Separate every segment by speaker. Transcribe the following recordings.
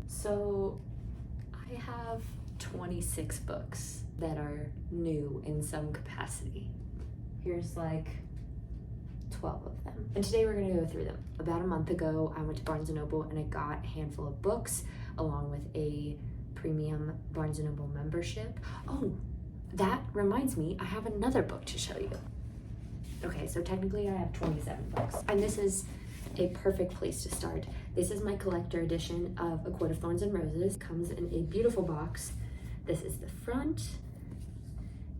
Speaker 1: So I have 26 books that are new in some capacity. Here's like 12 of them. And today we're gonna go through them. About a month ago, I went to Barnes & Noble and I got a handful of books along with a premium Barnes & Noble membership. Oh, that reminds me, I have another book to show you. Okay, so technically I have 27 books, and this is a perfect place to start. This is my collector edition of A Court of Thorns and Roses. It comes in a beautiful box. This is the front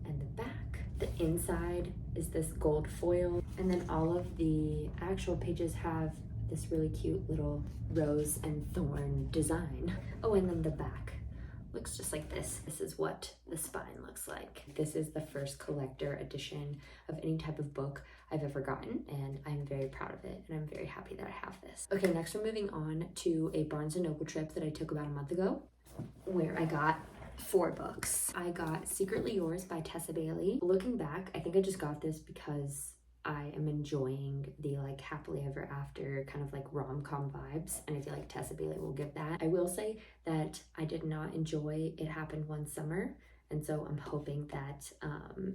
Speaker 1: and the back. The inside is this gold foil, and then all of the actual pages have this really cute little rose and thorn design. Oh, and then the back looks just like this. This is what the spine looks like. This is the first collector edition of any type of book I've ever gotten, and I'm very proud of it, and I'm very happy that I have this. Okay, next we're moving on to a Barnes & Noble trip that I took about a month ago, where I got 4 books. I got Secretly Yours by Tessa Bailey. Looking back, I think I just got this because I am enjoying the like happily ever after kind of like rom-com vibes, and I feel like Tessa Bailey will give that. I will say that I did not enjoy It Happened One Summer, and so I'm hoping that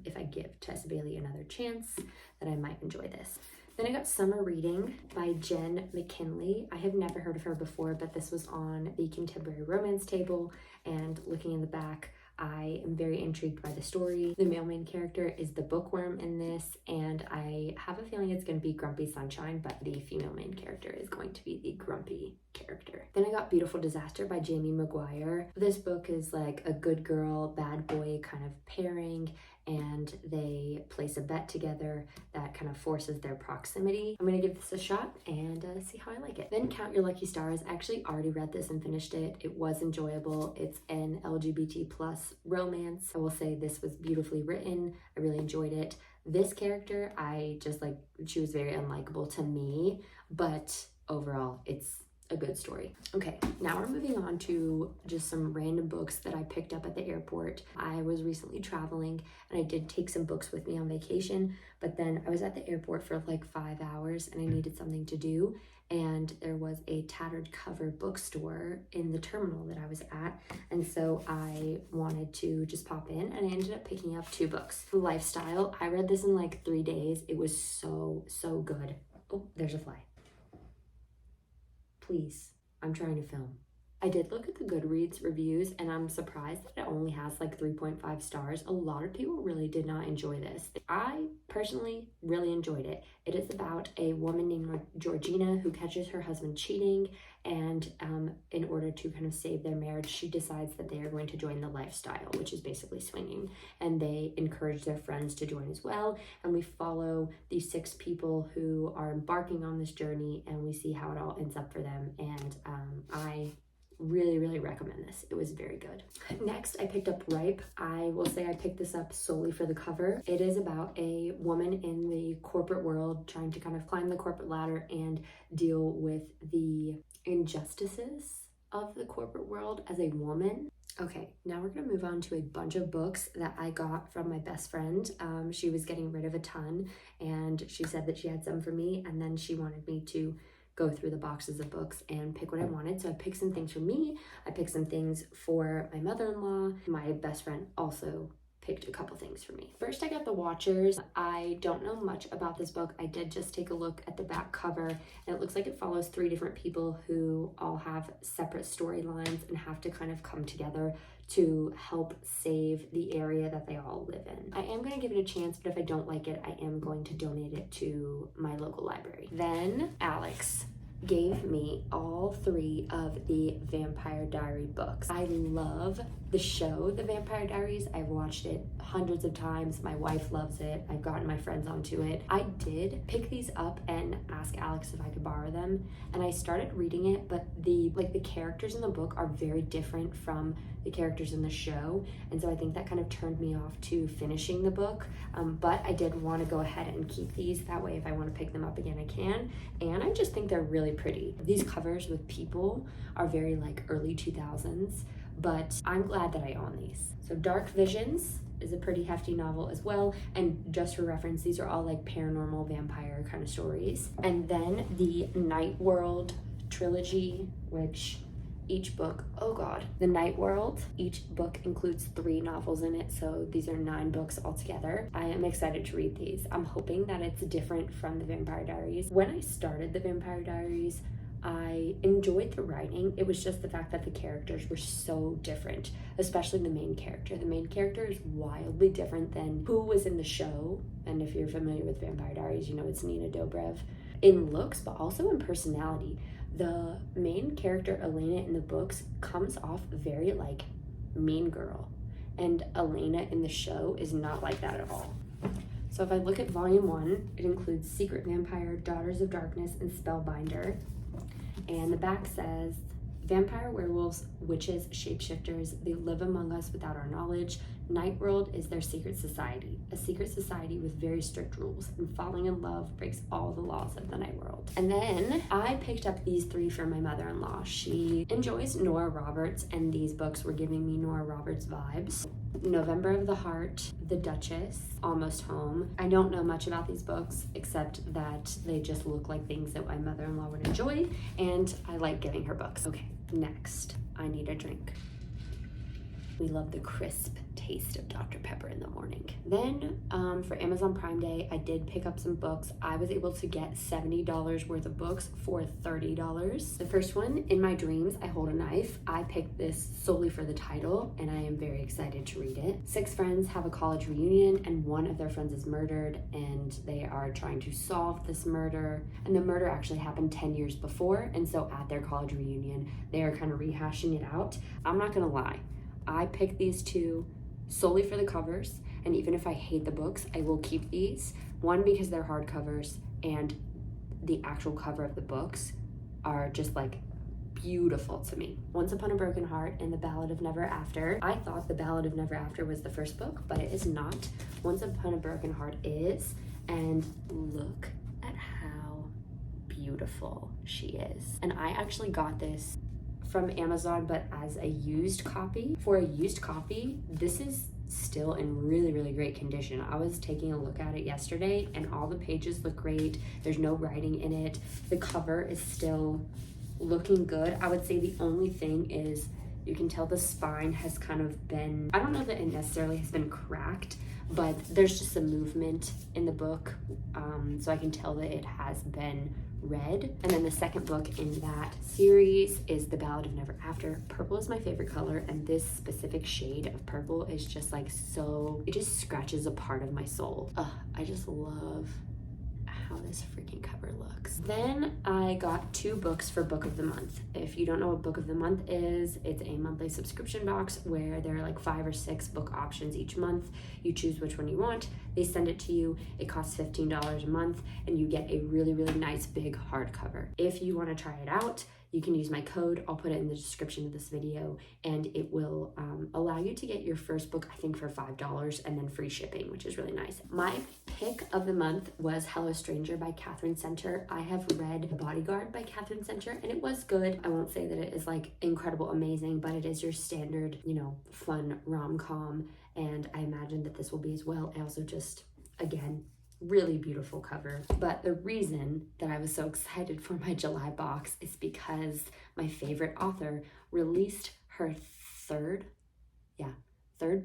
Speaker 1: if I give Tessa Bailey another chance, that I might enjoy this. Then I got Summer Reading by Jen McKinley. I have never heard of her before, but this was on the contemporary romance table, and looking in the back, I am very intrigued by the story. The male main character is the bookworm in this, and I have a feeling it's going to be Grumpy Sunshine, but the female main character is going to be the grumpy character. Then I got Beautiful Disaster by Jamie Maguire. This book is like a good girl, bad boy kind of pairing, and they place a bet together that kind of forces their proximity. I'm gonna give this a shot and see how I like it. Then Count Your Lucky Stars. I actually already read this and finished it. It was enjoyable. It's an LGBT plus romance. I will say this was beautifully written. I really enjoyed it. This character, I just like, she was very unlikable to me, but overall it's a good story. Okay, now we're moving on to just some random books that I picked up at the airport. I was recently traveling and I did take some books with me on vacation, but then I was at the airport for like 5 hours and I needed something to do, and there was a Tattered cover bookstore in the terminal that I was at, and so I wanted to just pop in, and I ended up picking up 2 books. Lifestyle, I read this in like 3 days. It was so good. Oh, there's a fly. Please, I'm trying to film. I did look at the Goodreads reviews, and I'm surprised that it only has like 3.5 stars. A lot of people really did not enjoy this. I personally really enjoyed it. It is about a woman named Georgina who catches her husband cheating, and in order to kind of save their marriage, she decides that they are going to join the lifestyle, which is basically swinging, and they encourage their friends to join as well. And we follow these 6 people who are embarking on this journey, and we see how it all ends up for them. And I really recommend this. It was very good. Next, I picked up Ripe. I will say I picked this up solely for the cover. It is about a woman in the corporate world trying to kind of climb the corporate ladder and deal with the injustices of the corporate world as a woman. Okay, now we're gonna move on to a bunch of books that I got from my best friend. She was getting rid of a ton, and she said that she had some for me, and then she wanted me to go through the boxes of books and pick what I wanted. So I picked some things for me. I picked some things for my mother-in-law. My best friend also picked a couple things for me. First, I got The Watchers. I don't know much about this book. I did just take a look at the back cover, and it looks like it follows 3 different people who all have separate storylines and have to kind of come together to help save the area that they all live in. I am going to give it a chance, but if I don't like it, I am going to donate it to my local library. Then Alex gave me all 3 of the Vampire Diary books. I love the show, The Vampire Diaries. I've watched it hundreds of times. My wife loves it. I've gotten my friends onto it. I did pick these up and ask Alex if I could borrow them, and I started reading it, but the characters in the book are very different from the characters in the show, and so I think that kind of turned me off to finishing the book, but I did want to go ahead and keep these. That way if I want to pick them up again, I can, and I just think they're really pretty. These covers with people are very like early 2000s, but I'm glad that I own these. So Dark Visions is a pretty hefty novel as well, and just for reference, these are all like paranormal vampire kind of stories. And then the Night World trilogy, which each book, oh god, The Night World. Each book includes 3 novels in it, so these are 9 books altogether. I am excited to read these. I'm hoping that it's different from The Vampire Diaries. When I started The Vampire Diaries, I enjoyed the writing. It was just the fact that the characters were so different, especially the main character. The main character is wildly different than who was in the show. And if you're familiar with Vampire Diaries, you know it's Nina Dobrev. In looks, but also in personality. The main character, Elena, in the books comes off very like mean girl. And Elena in the show is not like that at all. So if I look at volume 1, it includes Secret Vampire, Daughters of Darkness, and Spellbinder. And the back says, vampire, werewolves, witches, shapeshifters, they live among us without our knowledge. Night World is their secret society, a secret society with very strict rules, and falling in love breaks all the laws of the Night World. And then I picked up these 3 for my mother-in-law. She enjoys Nora Roberts, and these books were giving me Nora Roberts vibes. November of the Heart, The Duchess, Almost Home. I don't know much about these books except that they just look like things that my mother-in-law would enjoy, and I like giving her books. Okay, next, I need a drink. We love the crisp taste of Dr. Pepper in the morning. Then for Amazon Prime Day, I did pick up some books. I was able to get $70 worth of books for $30. The first one, In My Dreams, I Hold a Knife. I picked this solely for the title, and I am very excited to read it. 6 friends have a college reunion, and one of their friends is murdered, and they are trying to solve this murder. And the murder actually happened 10 years before, and so at their college reunion, they are kind of rehashing it out. I'm not gonna lie. I picked these 2 solely for the covers, and even if I hate the books, I will keep these. One, because they're hardcovers, and the actual cover of the books are just like beautiful to me. Once Upon a Broken Heart and The Ballad of Never After. I thought The Ballad of Never After was the first book, but it is not. Once Upon a Broken Heart is, and look at how beautiful she is. And I actually got this from Amazon, but as a used copy. For a used copy, this is still in really, really great condition. I was taking a look at it yesterday, and all the pages look great. There's no writing in it. The cover is still looking good. I would say the only thing is you can tell the spine has kind of been, I don't know that it necessarily has been cracked, but there's just some movement in the book, so I can tell that it has been read. And then the second book in that series is The Ballad of Never After. Purple is my favorite color, and this specific shade of purple is just like so, it just scratches a part of my soul. I just love how this freaking cover looks. Then I got 2 books for Book of the Month. If you don't know what Book of the Month is, it's a monthly subscription box where there are like 5 or 6 book options each month. You choose which one you want, they send it to you, it costs $15 a month, and you get a really, really nice big hardcover. If you want to try it out, you can use my code. I'll put it in the description of this video, and it will allow you to get your first book, I think, for $5 and then free shipping, which is really nice. My pick of the month was Hello Stranger by Catherine Center. I have read The Bodyguard by Catherine Center, and it was good. I won't say that it is like incredible, amazing, but it is your standard, you know, fun rom-com, and I imagine that this will be as well. I also just, again, really beautiful cover. But the reason that I was so excited for my July box is because my favorite author released her third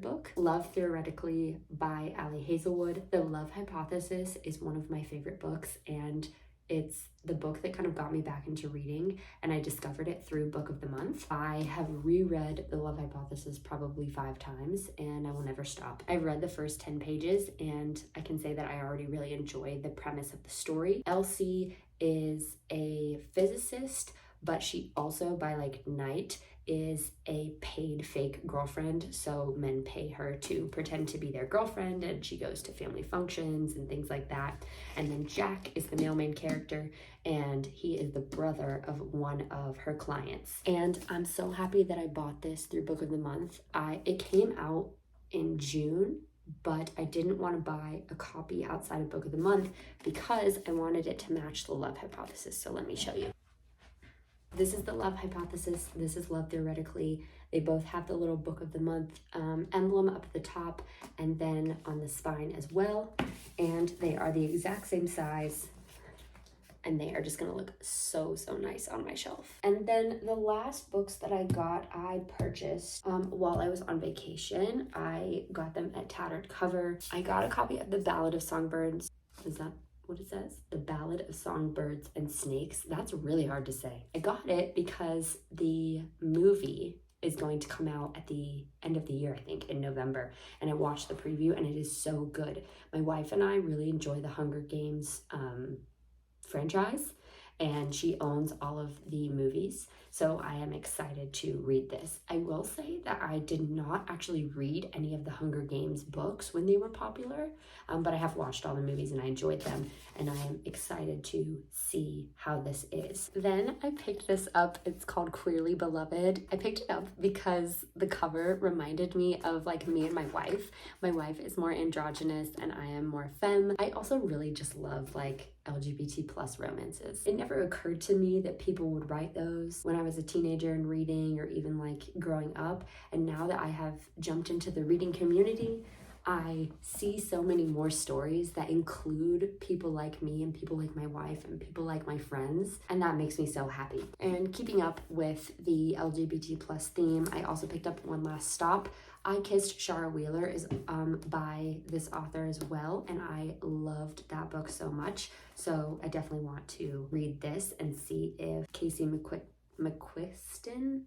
Speaker 1: book, Love Theoretically by Ali Hazelwood. The Love Hypothesis is one of my favorite books, and it's the book that kind of got me back into reading, and I discovered it through Book of the Month. I have reread The Love Hypothesis probably 5 times, and I will never stop. I've read the first 10 pages, and I can say that I already really enjoy the premise of the story. Elsie is a physicist, but she also, by like night, is a paid fake girlfriend. So men pay her to pretend to be their girlfriend, and she goes to family functions and things like that. And then Jack is the male main character, and he is the brother of one of her clients. And I'm so happy that I bought this through Book of the Month. It came out in June, but I didn't want to buy a copy outside of Book of the Month because I wanted it to match The Love Hypothesis. So let me show you. This is The Love Hypothesis. This is Love Theoretically. They both have the little Book of the Month emblem up at the top and then on the spine as well. And they are the exact same size and they are just gonna look so nice on my shelf. And then the last books that I got, I purchased while I was on vacation. I got them at Tattered Cover. I got a copy of The Ballad of Songbirds. Is that what it says? The Ballad of Songbirds and Snakes. That's really hard to say. I got it because the movie is going to come out at the end of the year, I think, in November. And I watched the preview and it is so good. My wife and I really enjoy the Hunger Games franchise, and she owns all of the movies. So I am excited to read this. I will say that I did not actually read any of the Hunger Games books when they were popular, but I have watched all the movies and I enjoyed them, and I am excited to see how this is. Then I picked this up. It's called Queerly Beloved. I picked it up because the cover reminded me of like me and my wife. My wife is more androgynous and I am more femme. I also really just love like LGBT plus romances. It never occurred to me that people would write those when I was a teenager and reading, or even like growing up. And now that I have jumped into the reading community, I see so many more stories that include people like me and people like my wife and people like my friends, and that makes me so happy. And keeping up with the LGBT plus theme, I also picked up One Last Stop. I Kissed Shara Wheeler is by this author as well, and I loved that book so much. So I definitely want to read this and see if Casey McQuiston,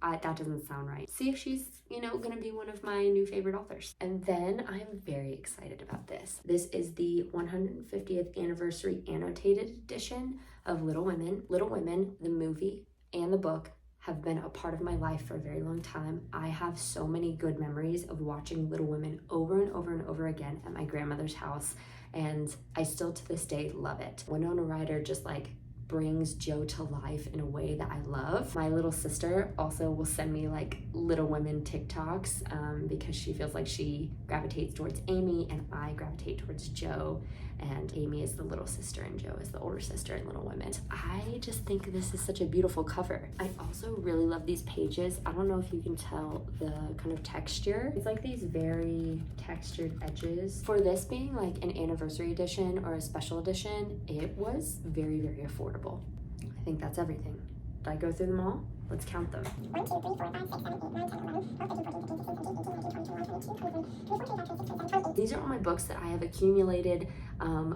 Speaker 1: that doesn't sound right. See if she's, gonna be one of my new favorite authors. And then I'm very excited about this. This is the 150th anniversary annotated edition of Little Women. Little Women, the movie and the book, have been a part of my life for a very long time. I have so many good memories of watching Little Women over and over and over again at my grandmother's house, and I still to this day love it. Winona Ryder just like brings Jo to life in a way that I love. My little sister also will send me like Little Women TikToks because she feels like she gravitates towards Amy and I gravitate towards Jo, and Amy is the little sister and Jo is the older sister in Little Women. I just think this is such a beautiful cover. I also really love these pages. I don't know if you can tell the kind of texture. It's like these very textured edges. For this being like an anniversary edition or a special edition, it was very affordable. I think that's everything. Did I go through them all? Let's count them. 1, 2, 3, 4, 5, 6, 7, 8, 9, 10, 11, 12, 13, 14, 15, 16, 17, 18, 19, 20, 21, 22, 23, 24, 25, 26, 27, 28. These are all my books that I have accumulated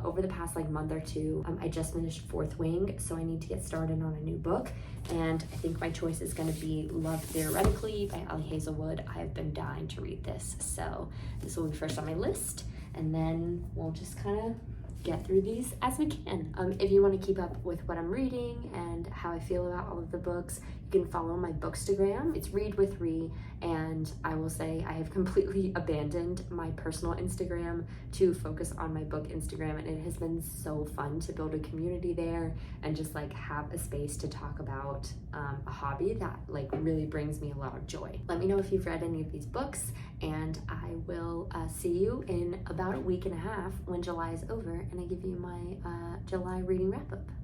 Speaker 1: over the past like month or two. I just finished Fourth Wing, so I need to get started on a new book, and I think my choice is going to be Love Theoretically by Ali Hazelwood. I have been dying to read this, so this will be first on my list, and then we'll just kind of get through these as we can. If you want to keep up with what I'm reading and how I feel about all of the books, you can follow my Bookstagram. It's Read with Ree, and I will say I have completely abandoned my personal Instagram to focus on my book Instagram, and it has been so fun to build a community there and just like have a space to talk about a hobby that like really brings me a lot of joy. Let me know if you've read any of these books, and I will see you in about a week and a half when July is over and I give you my July reading wrap up.